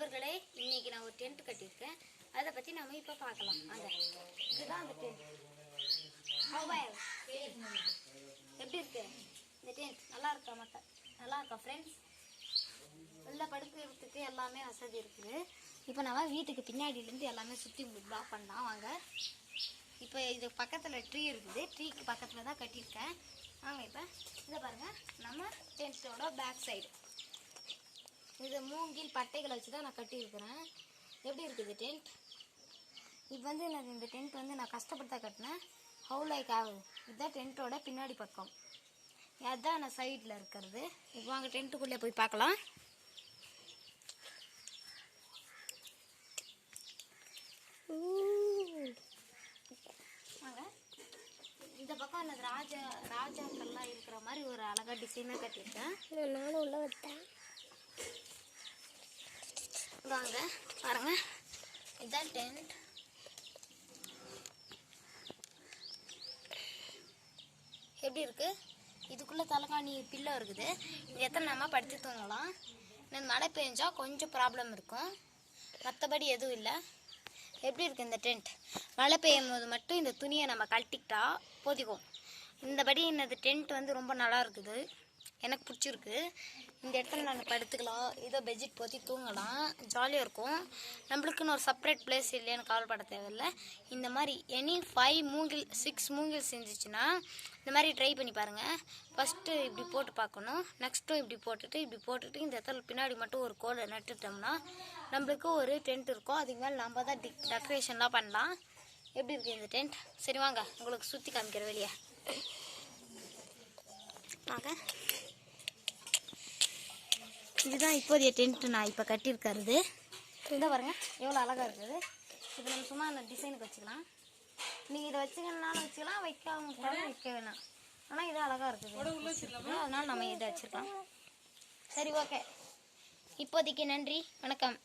நண்பர்களே, இன்னைக்கு நான் ஒரு டென்ட் கட்டியிருக்கேன். அதை பற்றி நம்ம இப்போ பார்க்கலாம். இதுதான் அந்த டென்ட். எப்படி இருக்கு இந்த டென்ட்? நல்லா இருக்கா? மட்டும் நல்லா இருக்கா ஃப்ரெண்ட்ஸ்? வெளில படுக்கிறதுக்கு எல்லாமே வசதி இருக்குது. இப்போ நம்ம வீட்டுக்கு பின்னாடியிலேருந்து எல்லாமே சுற்றி பிளாக் பண்ணலாம் வாங்க. இப்போ இது பக்கத்தில் ட்ரீ இருக்குது. ட்ரீக்கு பக்கத்தில் தான் கட்டியிருக்கேன். வாங்க இப்போ இதை பாருங்கள், நம்ம டென்ட்டோட பேக் சைடு இது மூங்கில் பட்டைகளை வச்சு தான் நான் கட்டியிருக்கிறேன். எப்படி இருக்குது டென்ட்? இப்போ வந்து எனக்கு இந்த டென்ட் வந்து நான் கஷ்டப்பட்டு தான் கட்டினேன். ஹவு லைக் ஆகுது. இதுதான் டென்ட்டோட பின்னாடி பக்கம். அதுதான் நான் சைடில் இருக்கிறது. இப்போ வாங்க டென்ட்டுக்குள்ளே போய் பார்க்கலாம். வாங்க, இந்த பக்கம் அந்த ராஜாக்கள்லாம் இருக்கிற மாதிரி ஒரு அழகாக டிசைனாக கட்டியிருக்கேன். நானும் உள்ள விட்டேன். வாங்க பாருங்க, இதுதான் டென்ட். எப்படி இருக்கு? இதுக்குள்ள தலைகாணி பில்லோ இருக்குது. இது எத்தனை நம்ம படுத்து தூங்கலாம். இந்த மழை பெஞ்சா கொஞ்சம் ப்ராப்ளம் இருக்கும், மற்றபடி எதுவும் இல்லை. எப்படி இருக்குது இந்த டென்ட்? மழை பெய்யும் போது மட்டும் இந்த துணியை நம்ம கழட்டிக்கிட்டா போதிக்கும். இந்தபடி இந்த டென்ட் வந்து ரொம்ப நல்லா இருக்குது, எனக்கு பிடிச்சிருக்கு. இந்த இடத்துல நான் படுத்துக்கலாம், ஏதோ பெட்ஷீட் போற்றி தூங்கலாம், ஜாலியாக இருக்கும். நம்மளுக்குன்னு ஒரு செப்பரேட் பிளேஸ் இல்லைன்னு கவலைப்பட தேவையில்லை. இந்த மாதிரி எனி 6 மூங்கில் செஞ்சிச்சுன்னா இந்த மாதிரி ட்ரை பண்ணி பாருங்கள். ஃபஸ்ட்டு இப்படி போட்டு பார்க்கணும், நெக்ஸ்ட்டும் இப்படி போட்டுட்டு இந்த இடத்துல பின்னாடி மட்டும் ஒரு கோலை நட்டுட்டோம்னா நம்மளுக்கு ஒரு டென்ட் இருக்கும். அதுக்கு மேலே நம்ம தான் டெக்கரேஷன்லாம் பண்ணலாம். எப்படி இருக்குது இந்த டென்ட்? சரி வாங்க உங்களுக்கு சுற்றி காமிக்கிற வெளியே வாங்க. இதுதான் இப்போதைய டென்ட்டு நான் இப்போ கட்டியிருக்கிறது. இதை பாருங்கள் எவ்வளோ அழகாக இருக்குது. இப்போ நம்ம சும்மா அந்த டிசைனுக்கு வச்சுக்கலாம். நீங்கள் இதை வச்சுக்கணுன்னாலும் வச்சுக்கலாம், வைக்க வேணாம். ஆனால் இது அழகாக இருக்குது, அதனால் நம்ம இதை வச்சுருக்கலாம். சரி ஓகே, இப்போதைக்கு நன்றி, வணக்கம்.